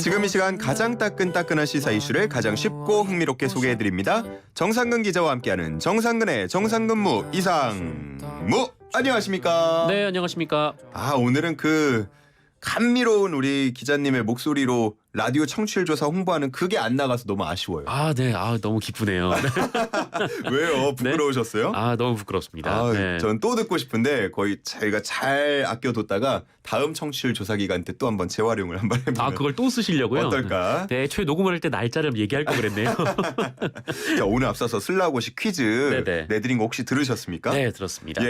지금 이 시간 가장 따끈따끈한 시사 이슈를 가장 쉽고 흥미롭게 소개해드립니다. 정상근 기자와 함께하는 정상근의 정상근무 이상무. 안녕하십니까? 네, 안녕하십니까? 오늘은 그 감미로운 우리 기자님의 목소리로 라디오 청취율 조사 홍보하는 그게 안 나가서 너무 아쉬워요. 네. 너무 기쁘네요. 왜요? 부끄러우셨어요? 너무 부끄럽습니다. 네. 전 또 듣고 싶은데 거의 저희가 잘 아껴뒀다가 다음 청취율 조사 기간 때 또 한번 재활용을 한번 해보면 그걸 또 쓰시려고요? 어떨까? 네, 애초에 녹음을 할 때 날짜를 얘기할 걸 그랬네요. 자, 오늘 앞서서 슬라고시 퀴즈 네네. 내드린 거 혹시 들으셨습니까? 네, 들었습니다.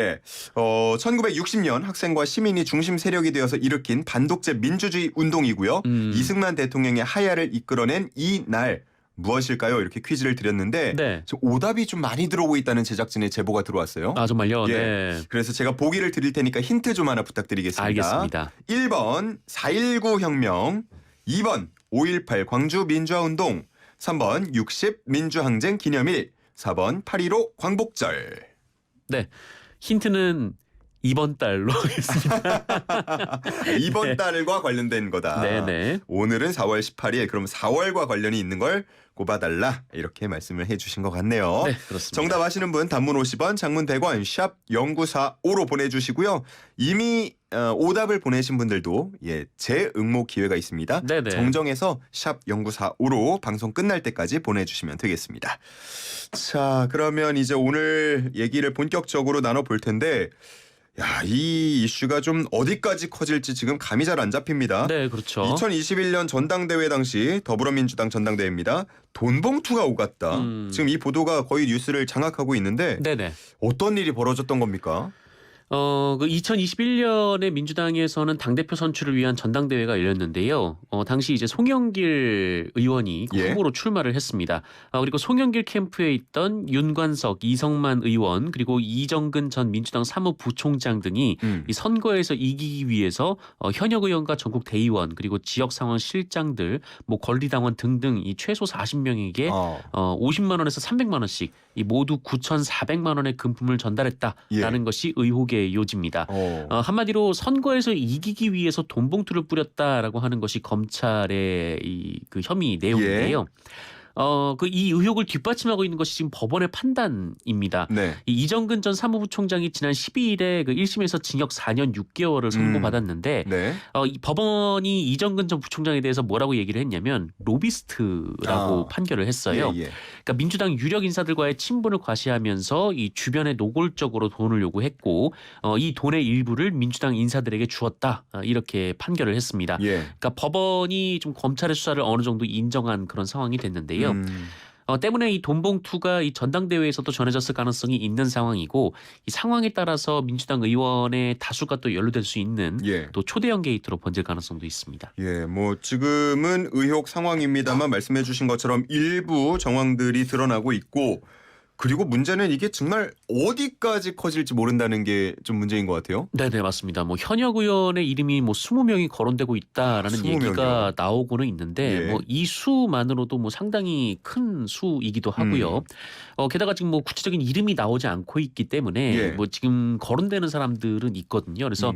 1960년 학생과 시민이 중심 세력이 되어서 일으킨 반독재 민주주의 운동이고요. 이승만 대통령의 하야를 이끌어낸 이 날 무엇일까요? 이렇게 퀴즈를 드렸는데 네. 지금 오답이 좀 많이 들어오고 있다는 제작진의 제보가 들어왔어요. 정말요? 예. 네. 그래서 제가 보기를 드릴 테니까 힌트 좀 하나 부탁드리겠습니다. 알겠습니다. 1번 4.19 혁명, 2번 5.18 광주 민주화운동, 3번 60 민주항쟁 기념일, 4번 8.15 광복절. 네. 힌트는 이번 달로 하겠습니다. 이번 네. 달과 관련된 거다. 네네. 오늘은 4월 18일, 그럼 4월과 관련이 있는 걸 꼽아달라 이렇게 말씀을 해주신 것 같네요. 네, 그렇습니다. 정답 아시는 분 단문 50원, 장문 100원, 샵 0945로 보내주시고요. 이미 오답을 보내신 분들도 재응모 기회가 있습니다. 네네. 정정해서 샵 0945로 방송 끝날 때까지 보내주시면 되겠습니다. 자, 그러면 이제 오늘 얘기를 본격적으로 나눠볼 텐데 이 이슈가 좀 어디까지 커질지 지금 감이 잘 안 잡힙니다. 네, 그렇죠. 2021년 전당대회 당시 더불어민주당 전당대회입니다. 돈봉투가 오갔다. 지금 이 보도가 거의 뉴스를 장악하고 있는데 네네. 어떤 일이 벌어졌던 겁니까? 그 2021년에 민주당에서는 당대표 선출을 위한 전당대회가 열렸는데요. 당시 이제 송영길 의원이 후보로 출마를 했습니다. 그리고 송영길 캠프에 있던 윤관석, 이성만 의원, 그리고 이정근 전 민주당 사무부총장 등이 이 선거에서 이기기 위해서 현역 의원과 전국 대의원, 그리고 지역 상황 실장들, 권리당원 등등 이 최소 40명에게 50만 원에서 300만 원씩 이 모두 9,400만 원의 금품을 전달했다라는 것이 의혹의 요지입니다. 한마디로 선거에서 이기기 위해서 돈봉투를 뿌렸다라고 하는 것이 검찰의 그 혐의 내용인데요. 이 의혹을 뒷받침하고 있는 것이 지금 법원의 판단입니다. 네. 이 이정근 전 사무부총장이 지난 12일에 그 1심에서 징역 4년 6개월을 선고받았는데 네. 이 법원이 이정근 전 부총장에 대해서 뭐라고 얘기를 했냐면 로비스트라고 판결을 했어요. 그러니까 민주당 유력 인사들과의 친분을 과시하면서 이 주변에 노골적으로 돈을 요구했고 이 돈의 일부를 민주당 인사들에게 주었다 이렇게 판결을 했습니다. 그러니까 법원이 좀 검찰의 수사를 어느 정도 인정한 그런 상황이 됐는데요. 때문에 이 돈봉투가 이 전당대회에서도 전해졌을 가능성이 있는 상황이고 이 상황에 따라서 민주당 의원의 다수가 또 연루될 수 있는 또 초대형 게이트로 번질 가능성도 있습니다. 지금은 의혹 상황입니다만 말씀해 주신 것처럼 일부 정황들이 드러나고 있고 그리고 문제는 이게 정말 어디까지 커질지 모른다는 게 좀 문제인 것 같아요. 네네, 맞습니다. 현역 의원의 이름이 20명이 거론되고 있다라는 20명이요? 얘기가 나오고는 있는데 이 수만으로도 상당히 큰 수이기도 하고요. 게다가 지금 구체적인 이름이 나오지 않고 있기 때문에 지금 거론되는 사람들은 있거든요. 그래서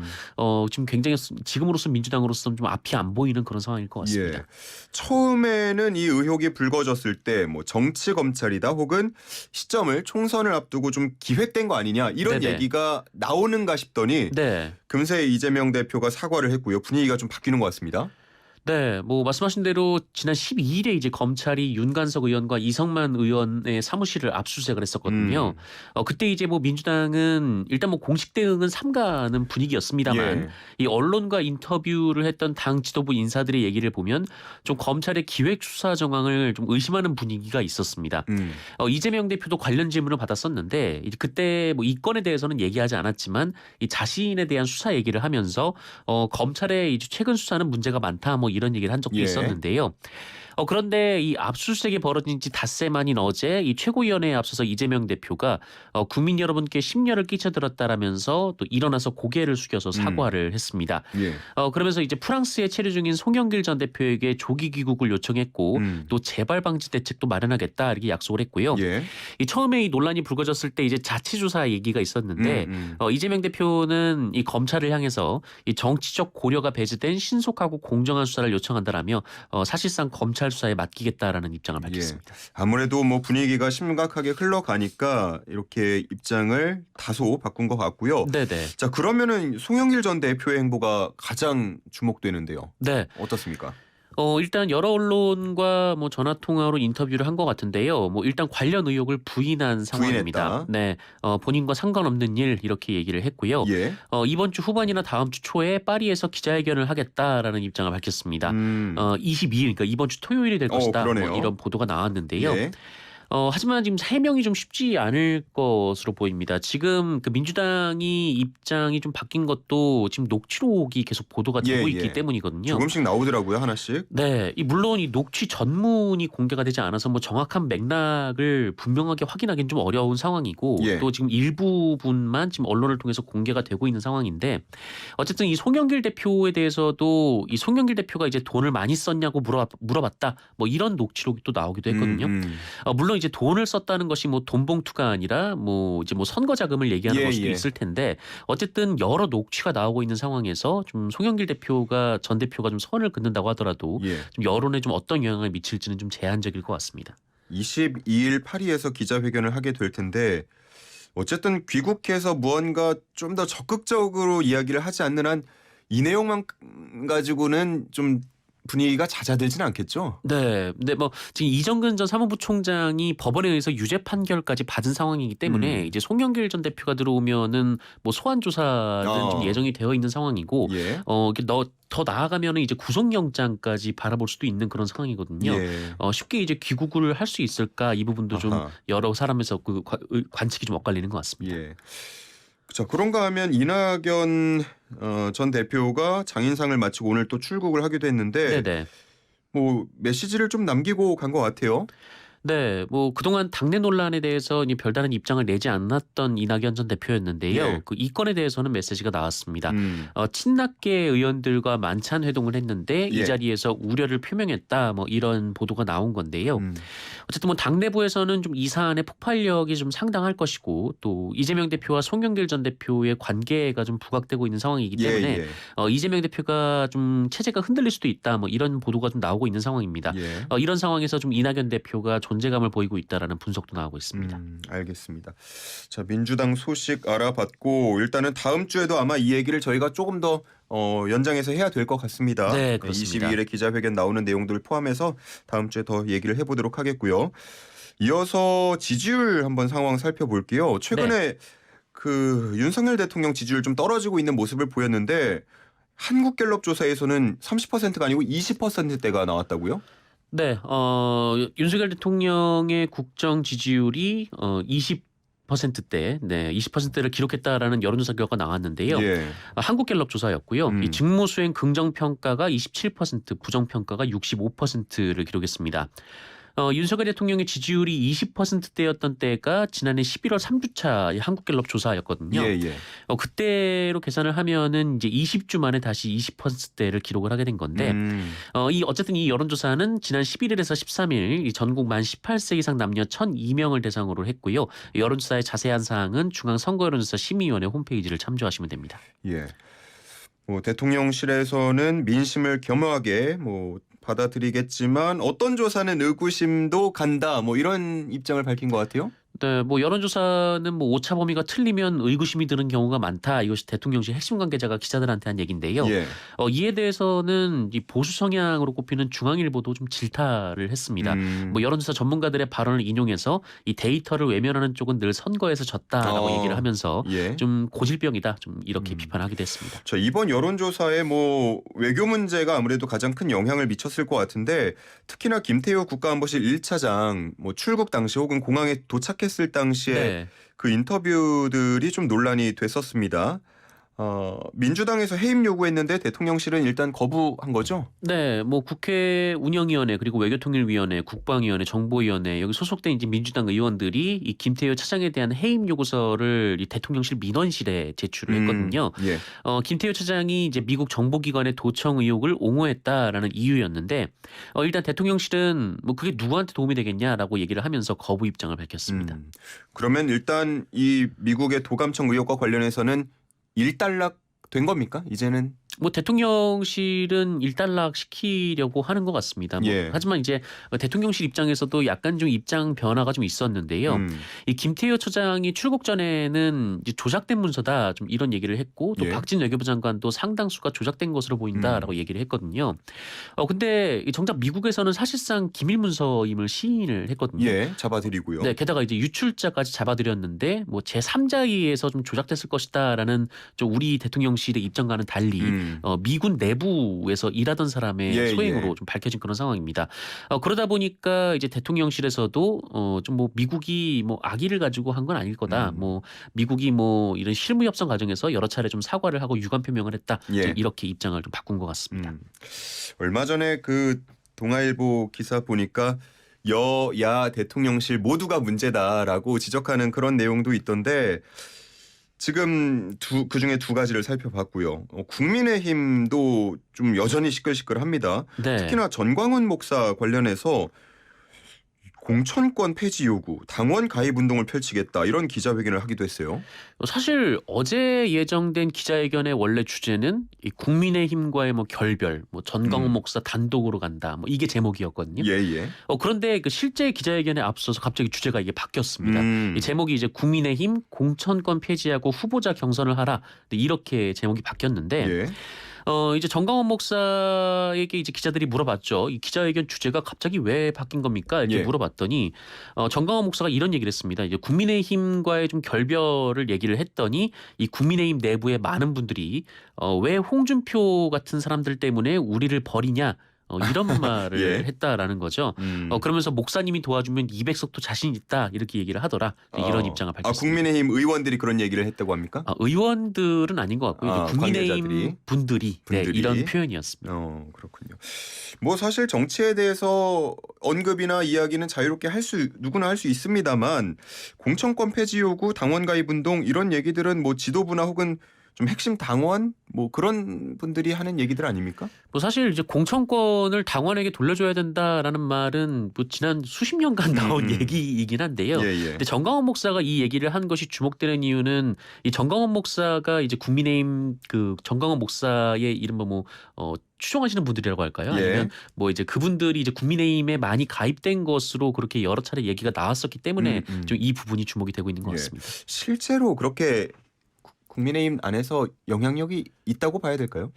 지금 굉장히 지금으로서 민주당으로서는 좀 앞이 안 보이는 그런 상황일 것 같습니다. 처음에는 이 의혹이 불거졌을 때 정치 검찰이다 혹은 시점을 총선을 앞두고 좀 기획된 거 아니냐 이런 얘기가 나오는가 싶더니 금세 이재명 대표가 사과를 했고요. 분위기가 좀 바뀌는 것 같습니다. 네, 말씀하신 대로 지난 12일에 이제 검찰이 윤관석 의원과 이성만 의원의 사무실을 압수수색을 했었거든요. 그때 이제 민주당은 일단 공식 대응은 삼가는 분위기였습니다만 이 언론과 인터뷰를 했던 당 지도부 인사들의 얘기를 보면 좀 검찰의 기획 수사 정황을 좀 의심하는 분위기가 있었습니다. 이재명 대표도 관련 질문을 받았었는데 그때 이 건에 대해서는 얘기하지 않았지만 이 자신에 대한 수사 얘기를 하면서 검찰의 이제 최근 수사는 문제가 많다 이런 얘기를 한 적도 있었는데요. 그런데 이 압수수색이 벌어진 지 닷새 만인 어제 이 최고위원회에 앞서서 이재명 대표가 국민 여러분께 심려를 끼쳐드렸다라면서 또 일어나서 고개를 숙여서 사과를 했습니다. 예. 그러면서 이제 프랑스에 체류 중인 송영길 전 대표에게 조기 귀국을 요청했고 또 재발 방지 대책도 마련하겠다 이렇게 약속을 했고요. 예. 이 처음에 이 논란이 불거졌을 때 이제 자치조사 얘기가 있었는데 이재명 대표는 이 검찰을 향해서 이 정치적 고려가 배제된 신속하고 공정한 수사를 요청한다라며 사실상 검찰 수사에 맡기겠다라는 입장을 밝혔습니다. 예. 아무래도 뭐 분위기가 심각하게 흘러가니까 이렇게 입장을 다소 바꾼 것 같고요. 네네. 자, 그러면은 송영길 전 대표의 행보가 가장 주목되는데요. 네. 어떻습니까? 일단 여러 언론과 뭐 전화 통화로 인터뷰를 한 것 같은데요. 뭐 일단 관련 의혹을 부인한 상황입니다. 부인했다. 네, 본인과 상관없는 일 이렇게 얘기를 했고요. 예. 이번 주 후반이나 다음 주 초에 파리에서 기자회견을 하겠다라는 입장을 밝혔습니다. 22일, 그러니까 이번 주 토요일이 될 것이다. 뭐 이런 보도가 나왔는데요. 예. 하지만 지금 해명이 좀 쉽지 않을 것으로 보입니다. 지금 그 민주당이 입장이 좀 바뀐 것도 지금 녹취록이 계속 보도가 되고 있기 때문이거든요. 조금씩 나오더라고요, 하나씩. 네, 물론 이 녹취 전문이 공개가 되지 않아서 뭐 정확한 맥락을 분명하게 확인하기는 좀 어려운 상황이고 또 지금 일부분만 지금 언론을 통해서 공개가 되고 있는 상황인데 어쨌든 이 송영길 대표에 대해서도 이 송영길 대표가 이제 돈을 많이 썼냐고 물어봤다. 뭐 이런 녹취록이 또 나오기도 했거든요. 물론 이제 돈을 썼다는 것이 뭐 돈봉투가 아니라 뭐 이제 뭐 선거 자금을 얘기하는 걸 수도 있을 텐데 어쨌든 여러 녹취가 나오고 있는 상황에서 좀 송영길 전 대표가 좀 선을 긋는다고 하더라도 좀 여론에 좀 어떤 영향을 미칠지는 좀 제한적일 것 같습니다. 22일 파리에서 기자회견을 하게 될 텐데 어쨌든 귀국해서 무언가 좀 더 적극적으로 이야기를 하지 않는 한 이 내용만 가지고는 좀 분위기가 잦아들지는 않겠죠? 네. 근데 뭐 지금 이정근 전 사무부 총장이 법원에 의해서 유죄 판결까지 받은 상황이기 때문에 이제 송영길 전 대표가 들어오면은 뭐 소환 조사는 좀 예정이 되어 있는 상황이고 더 나아가면은 이제 구속영장까지 바라볼 수도 있는 그런 상황이거든요. 쉽게 이제 귀국을 할 수 있을까 이 부분도 좀 여러 사람에서 그 관측이 좀 엇갈리는 것 같습니다. 자, 그런가 하면 이낙연 전 대표가 장인상을 마치고 오늘 또 출국을 하기도 했는데 뭐 메시지를 좀 남기고 간 것 같아요. 네, 뭐 그동안 당내 논란에 대해서 별다른 입장을 내지 않았던 이낙연 전 대표였는데요. 그 이 건에 대해서는 메시지가 나왔습니다. 친낙계 의원들과 만찬 회동을 했는데 이 자리에서 우려를 표명했다. 뭐 이런 보도가 나온 건데요. 어쨌든 뭐 당내부에서는 좀 이 사안의 폭발력이 좀 상당할 것이고 또 이재명 대표와 송영길 전 대표의 관계가 좀 부각되고 있는 상황이기 때문에 이재명 대표가 좀 체제가 흔들릴 수도 있다. 뭐 이런 보도가 좀 나오고 있는 상황입니다. 이런 상황에서 좀 이낙연 대표가 존재감을 보이고 있다라는 분석도 나오고 있습니다. 알겠습니다. 자, 민주당 소식 알아봤고 일단은 다음 주에도 아마 이 얘기를 저희가 조금 더 연장해서 해야 될 것 같습니다. 네, 그렇습니다. 22일에 기자회견 나오는 내용들을 포함해서 다음 주에 더 얘기를 해보도록 하겠고요. 이어서 지지율 한번 상황 살펴볼게요. 최근에 그 윤석열 대통령 지지율 좀 떨어지고 있는 모습을 보였는데 한국갤럽 조사에서는 30%가 아니고 20%대가 나왔다고요? 네, 윤석열 대통령의 국정 지지율이 20%대, 20%를 기록했다라는 여론조사 결과가 나왔는데요. 한국갤럽 조사였고요. 이 직무수행 긍정평가가 27%, 부정평가가 65%를 기록했습니다. 윤석열 대통령의 지지율이 20%대였던 때가 지난해 11월 3주차 한국갤럽 조사였거든요. 그때로 계산을 하면은 이제 20주 만에 다시 20%대를 기록을 하게 된 건데, 어쨌든 이 여론조사는 지난 11일에서 13일 이 전국 만 18세 이상 남녀 1,002명을 대상으로 했고요. 여론조사의 자세한 사항은 중앙선거여론조사 심의위원회 홈페이지를 참조하시면 됩니다. 뭐 대통령실에서는 민심을 겸허하게 받아들이겠지만 어떤 조사는 의구심도 간다. 뭐 이런 입장을 밝힌 것 같아요. 네, 뭐 여론조사는 뭐 오차 범위가 틀리면 의구심이 드는 경우가 많다. 이것이 대통령실 핵심 관계자가 기자들한테 한 얘기인데요. 이에 대해서는 이 보수 성향으로 꼽히는 중앙일보도 좀 질타를 했습니다. 뭐 여론조사 전문가들의 발언을 인용해서 이 데이터를 외면하는 쪽은 늘 선거에서 졌다라고 얘기를 하면서 좀 고질병이다. 좀 이렇게 비판하기도 했습니다. 자, 이번 여론조사에 뭐 외교 문제가 아무래도 가장 큰 영향을 미쳤을 것 같은데 특히나 김태효 국가안보실 1차장 뭐 출국 당시 혹은 공항에 도착했을 당시에 그 인터뷰들이 좀 논란이 됐었습니다. 민주당에서 해임 요구했는데 대통령실은 일단 거부한 거죠? 네, 뭐 국회 운영위원회 그리고 외교통일위원회, 국방위원회, 정보위원회 여기 소속된 이제 민주당 의원들이 이 김태효 차장에 대한 해임 요구서를 이 대통령실 민원실에 제출을 했거든요. 예. 김태효 차장이 이제 미국 정보기관의 도청 의혹을 옹호했다라는 이유였는데 일단 대통령실은 뭐 그게 누구한테 도움이 되겠냐라고 얘기를 하면서 거부 입장을 밝혔습니다. 그러면 일단 이 미국의 도감청 의혹과 관련해서는 일단락 된 겁니까? 이제는 뭐 대통령실은 일단락 시키려고 하는 것 같습니다. 뭐 하지만 이제 대통령실 입장에서도 약간 좀 입장 변화가 좀 있었는데요. 이 김태효 처장이 출국 전에는 이제 조작된 문서다 좀 이런 얘기를 했고 또 박진 외교부 장관도 상당수가 조작된 것으로 보인다라고 얘기를 했거든요. 근데 정작 미국에서는 사실상 기밀 문서임을 시인을 했거든요. 잡아들이고요. 네, 게다가 이제 유출자까지 잡아들였는데 뭐 제3자에 의해서 좀 조작됐을 것이다라는 좀 우리 대통령실의 입장과는 달리 미군 내부에서 일하던 사람의 소행으로 좀 밝혀진 그런 상황입니다. 그러다 보니까 이제 대통령실에서도 좀 뭐 미국이 뭐 악의를 가지고 한 건 아닐 거다. 뭐 미국이 뭐 이런 실무 협상 과정에서 여러 차례 좀 사과를 하고 유감 표명을 했다. 이렇게 입장을 좀 바꾼 것 같습니다. 얼마 전에 그 동아일보 기사 보니까 여야 대통령실 모두가 문제다라고 지적하는 그런 내용도 있던데. 지금 그중에 두 가지를 살펴봤고요. 국민의힘도 좀 여전히 시끌시끌합니다. 특히나 전광훈 목사 관련해서 공천권 폐지 요구, 당원 가입 운동을 펼치겠다 이런 기자회견을 하기도 했어요. 사실 어제 예정된 기자회견의 원래 주제는 이 국민의힘과의 뭐 결별, 뭐 전광훈 목사 단독으로 간다, 뭐 이게 제목이었거든요. 그런데 그 실제 기자회견에 앞서서 갑자기 주제가 이게 바뀌었습니다. 이 제목이 이제 국민의힘 공천권 폐지하고 후보자 경선을 하라 이렇게 제목이 바뀌었는데. 이제 전광훈 목사에게 이제 기자들이 물어봤죠. 이 기자회견 주제가 갑자기 왜 바뀐 겁니까? 이렇게 물어봤더니 전광훈 목사가 이런 얘기를 했습니다. 이제 국민의힘과의 좀 결별을 얘기를 했더니 이 국민의힘 내부의 많은 분들이 왜 홍준표 같은 사람들 때문에 우리를 버리냐? 이런 말을 했다라는 거죠. 그러면서 목사님이 도와주면 200석도 자신 있다 이렇게 얘기를 하더라. 이런 입장을 밝혔습니다. 국민의힘 의원들이 그런 얘기를 했다고 합니까? 의원들은 아닌 것 같고요. 국민의힘 분들이 이런 표현이었습니다. 그렇군요. 뭐 사실 정치에 대해서 언급이나 이야기는 자유롭게 누구나 할 수 있습니다만 공천권 폐지 요구, 당원 가입 운동 이런 얘기들은 뭐 지도부나 혹은 좀 핵심 당원 뭐 그런 분들이 하는 얘기들 아닙니까? 뭐 사실 이제 공천권을 당원에게 돌려줘야 된다라는 말은 뭐 지난 수십 년간 나온 얘기이긴 한데요. 근데 전광훈 목사가 이 얘기를 한 것이 주목되는 이유는 이 전광훈 목사가 이제 국민의힘 그 전광훈 목사의 이른바 뭐 추종하시는 분들이라고 할까요? 아니면 뭐 이제 그분들이 이제 국민의힘에 많이 가입된 것으로 그렇게 여러 차례 얘기가 나왔었기 때문에 좀 이 부분이 주목이 되고 있는 것 같습니다. 실제로 그렇게 국민의힘 안에서 영향력이 있다고 봐야 될까요?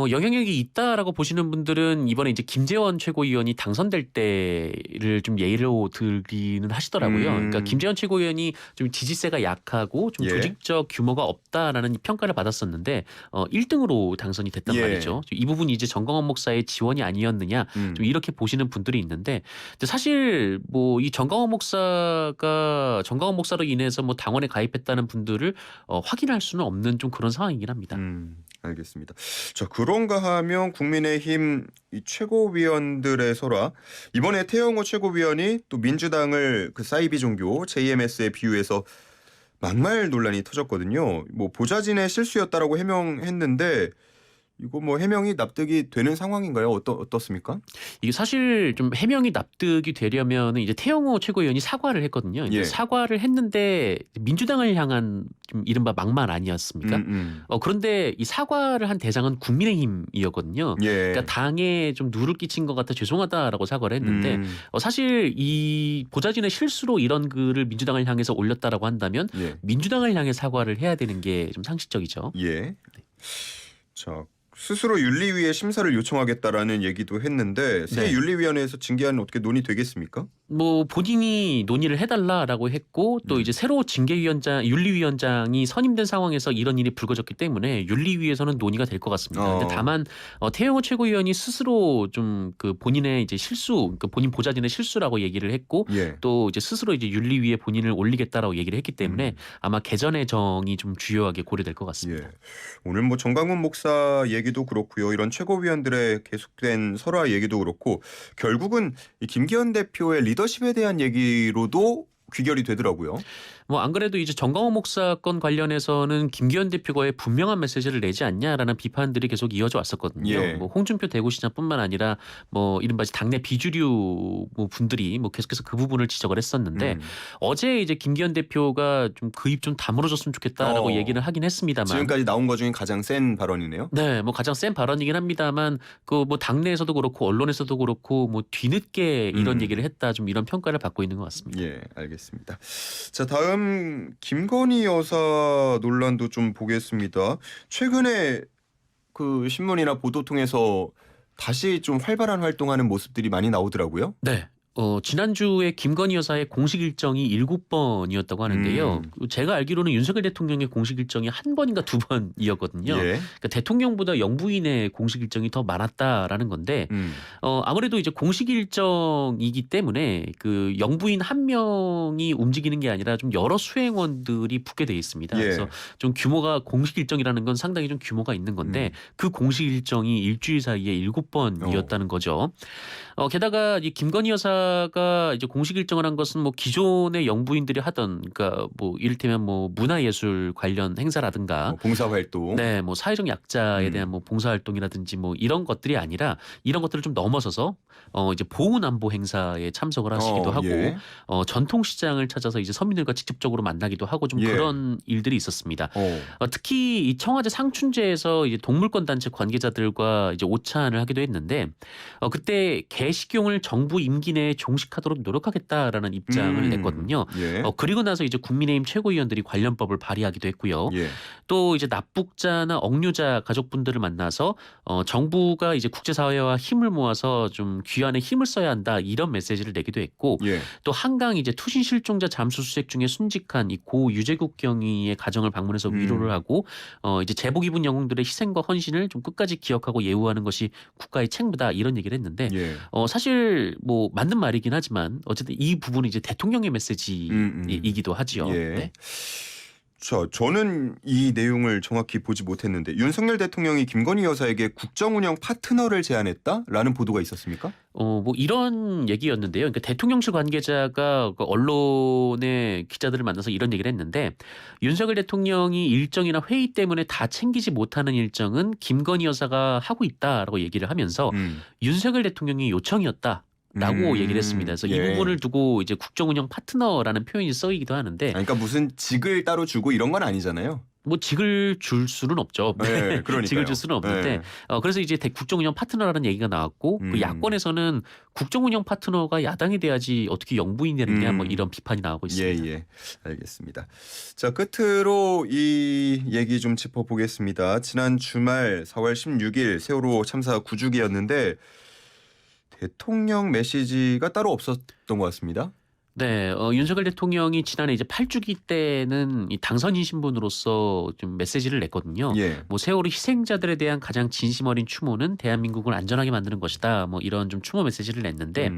영향력이 있다라고 보시는 분들은 이번에 이제 김재원 최고위원이 당선될 때를 좀 예로 들기는 하시더라고요. 그러니까 김재원 최고위원이 좀 지지세가 약하고 좀 조직적 규모가 없다라는 평가를 받았었는데 1등으로 당선이 됐단 말이죠. 이 부분이 이제 전광훈 목사의 지원이 아니었느냐 좀 이렇게 보시는 분들이 있는데 근데 사실 뭐 이 전광훈 목사로 인해서 뭐 당원에 가입했다는 분들을 확인할 수는 없는 좀 그런 상황이긴 합니다. 알겠습니다. 자, 그런가 하면 국민의힘 이 최고위원들의 설화 이번에 태영호 최고위원이 또 민주당을 그 사이비 종교 JMS에 비유해서 막말 논란이 터졌거든요. 뭐 보좌진의 실수였다라고 해명했는데 이거 뭐 해명이 납득이 되는 상황인가요? 어떻습니까? 이게 사실 좀 해명이 납득이 되려면 이제 태영호 최고위원이 사과를 했거든요. 이제 사과를 했는데 민주당을 향한 좀 이른바 막말 아니었습니까? 그런데 이 사과를 한 대상은 국민의힘이었거든요. 그러니까 당에 좀 누를 끼친 것 같아 죄송하다라고 사과를 했는데 사실 이 보좌진의 실수로 이런 글을 민주당을 향해서 올렸다라고 한다면 민주당을 향해 사과를 해야 되는 게 좀 상식적이죠. 자. 스스로 윤리위에 심사를 요청하겠다라는 얘기도 했는데 새 윤리위원회에서 징계안은 어떻게 논의되겠습니까? 뭐 본인이 논의를 해달라라고 했고 또 이제 새로 윤리위원장이 선임된 상황에서 이런 일이 불거졌기 때문에 윤리위에서는 논의가 될 것 같습니다. 근데 다만 태영호 최고위원이 스스로 좀 그 본인의 이제 실수, 그 본인 보좌진의 실수라고 얘기를 했고 예. 또 이제 스스로 이제 윤리위에 본인을 올리겠다라고 얘기를 했기 때문에 아마 개전의 정이 좀 주요하게 고려될 것 같습니다. 예. 오늘 뭐 정강훈 목사 얘기도 그렇고요. 이런 최고위원들의 계속된 설화 얘기도 그렇고 결국은 이 김기현 대표의 리더십에 대한 얘기로도 귀결이 되더라고요. 뭐 안 그래도 이제 정강호 목사 건 관련해서는 김기현 대표가의 분명한 메시지를 내지 않냐라는 비판들이 계속 이어져 왔었거든요. 예. 뭐 홍준표 대구시장뿐만 아니라 뭐 이른바 당내 비주류 뭐 분들이 뭐 계속해서 그 부분을 지적을 했었는데 어제 이제 김기현 대표가 좀 그 입 좀 다물어줬으면 좋겠다라고 얘기를 하긴 했습니다만 지금까지 나온 것 중에 가장 센 발언이네요. 네, 뭐 가장 센 발언이긴 합니다만 그 뭐 당내에서도 그렇고 언론에서도 그렇고 뭐 뒤늦게 이런 얘기를 했다 좀 이런 평가를 받고 있는 것 같습니다. 예, 알겠습니다. 자, 다음 김건희 여사 논란도 좀 보겠습니다. 최근에 그 신문이나 보도 통해서 다시 좀 활발한 활동하는 모습들이 많이 나오더라고요. 네. 지난주에 김건희 여사의 공식 일정이 7번이었다고 하는데요. 제가 알기로는 윤석열 대통령의 공식 일정이 1번인가 2번이었거든요. 예. 그러니까 대통령보다 영부인의 공식 일정이 더 많았다라는 건데 아무래도 이제 공식 일정이기 때문에 그 영부인 한 명이 움직이는 게 아니라 좀 여러 수행원들이 붙게 돼 있습니다. 예. 그래서 좀 규모가 공식 일정이라는 건 상당히 좀 규모가 있는 건데 그 공식 일정이 일주일 사이에 7번이었다는 거죠. 게다가 이 김건희 여사가 이제 공식 일정을 한 것은 뭐 기존의 영부인들이 하던 그러니까 뭐 이를테면 뭐 문화예술 관련 행사라든가 봉사활동, 네, 뭐 사회적 약자에 대한 뭐 봉사활동이라든지 뭐 이런 것들이 아니라 이런 것들을 좀 넘어서서 이제 보훈안보 행사에 참석을 하시기도 하고 예. 전통시장을 찾아서 이제 서민들과 직접적으로 만나기도 하고 좀 예. 그런 일들이 있었습니다. 특히 이 청와대 상춘제에서 이제 동물권 단체 관계자들과 이제 오찬을 하기도 했는데 그때 개식용을 정부 임기 내에 종식하도록 노력하겠다라는 입장을 냈거든요. 예. 그리고 나서 이제 국민의힘 최고위원들이 관련법을 발의하기도 했고요. 예. 또 이제 납북자나 억류자 가족분들을 만나서 정부가 이제 국제사회와 힘을 모아서 좀 귀환에 힘을 써야 한다 이런 메시지를 내기도 했고 예. 또 한강 이제 투신 실종자 잠수 수색 중에 순직한 이 고 유재국 경위의 가정을 방문해서 위로를 하고 이제 제복 입은 영웅들의 희생과 헌신을 좀 끝까지 기억하고 예우하는 것이 국가의 책무다 이런 얘기를 했는데 예. 사실 뭐 맞는 말이긴 하지만 어쨌든 이 부분은 이제 대통령의 메시지이기도 하지요. 예. 네. 자, 저는 이 내용을 정확히 보지 못했는데 윤석열 대통령이 김건희 여사에게 국정운영 파트너를 제안했다라는 보도가 있었습니까? 뭐 이런 얘기였는데요. 그러니까 대통령실 관계자가 그 언론의 기자들을 만나서 이런 얘기를 했는데 윤석열 대통령이 일정이나 회의 때문에 다 챙기지 못하는 일정은 김건희 여사가 하고 있다라고 얘기를 하면서 윤석열 대통령이 요청이었다. 라고 얘기를 했습니다. 그래서 이 부분을 두고 이제 국정운영 파트너라는 표현이 쓰이기도 하는데 그러니까 무슨 직을 따로 주고 이런 건 아니잖아요. 뭐 직을 줄 수는 없죠. 네, 그러니까요. 직을 줄 수는 없는데 네. 그래서 이제 국정운영 파트너라는 얘기가 나왔고 그 야권에서는 국정운영 파트너가 야당이 돼야지 어떻게 영부인이 되느냐 뭐 이런 비판이 나오고 있습니다. 예, 알겠습니다. 자, 끝으로 이 얘기 좀 짚어보겠습니다. 지난 주말 4월 16일 세월호 참사 9주기였는데 대통령 메시지가 따로 없었던 것 같습니다. 네, 윤석열 대통령이 지난해 이제 8주기 때는 이 당선인 신분으로서 좀 메시지를 냈거든요. 예. 뭐 세월호 희생자들에 대한 가장 진심 어린 추모는 대한민국을 안전하게 만드는 것이다. 뭐 이런 좀 추모 메시지를 냈는데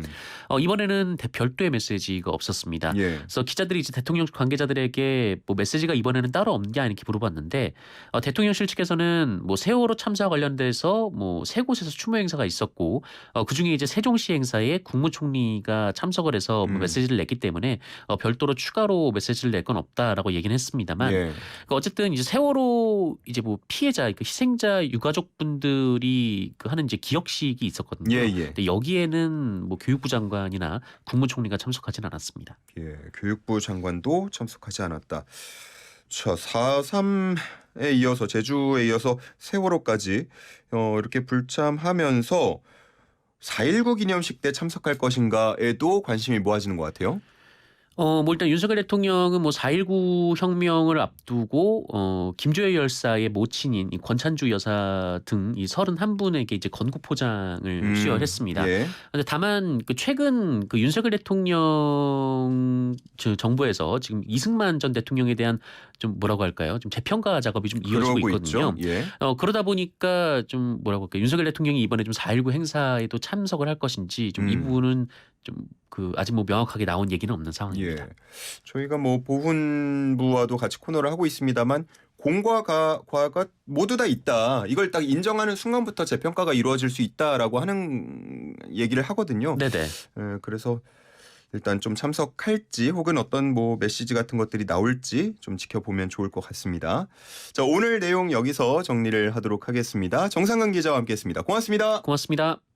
이번에는 별도의 메시지가 없었습니다. 예. 그래서 기자들이 이제 대통령 관계자들에게 뭐 메시지가 이번에는 따로 없냐 이렇게 물어봤는데 대통령실 측에서는 뭐 세월호 참사 관련돼서 뭐 세 곳에서 추모 행사가 있었고 그 중에 이제 세종시 행사에 국무총리가 참석을 해서 뭐 메시지를 냈기 때문에 별도로 추가로 메시지를 낼 건 없다라고 얘기는 했습니다만 그러니까 어쨌든 이제 세월호 이제 뭐 피해자 그 희생자 유가족분들이 그 하는 이제 기억식이 있었거든요. 근데 여기에는 뭐 교육부 장관이나 국무총리가 참석하진 않았습니다. 예, 교육부 장관도 참석하지 않았다. 자, 4.3에 이어서 제주에 이어서 세월호까지 이렇게 불참하면서 4.19 기념식 때 참석할 것인가에도 관심이 모아지는 것 같아요. 뭐 일단 윤석열 대통령은 뭐 4.19 혁명을 앞두고 김조혜 열사의 모친인 이 권찬주 여사 등 이 31분에게 이제 건국 포장을 수여했습니다. 예. 근데 다만 그 최근 그 윤석열 대통령 정부에서 지금 이승만 전 대통령에 대한 좀 뭐라고 할까요? 좀 재평가 작업이 좀 이어지고 있거든요. 예. 그러다 보니까 좀 뭐라고 할까요? 윤석열 대통령이 이번에 좀 4.19 행사에도 참석을 할 것인지 좀 이 부분은 좀 그 아직 뭐 명확하게 나온 얘기는 없는 상황입니다. 예. 저희가 뭐 보훈부와도 같이 코너를 하고 있습니다만 공과 과가 모두 다 있다. 이걸 딱 인정하는 순간부터 재평가가 이루어질 수 있다라고 하는 얘기를 하거든요. 네네. 그래서 일단 좀 참석할지 혹은 어떤 뭐 메시지 같은 것들이 나올지 좀 지켜보면 좋을 것 같습니다. 자, 오늘 내용 여기서 정리를 하도록 하겠습니다. 정상근 기자와 함께했습니다. 고맙습니다. 고맙습니다.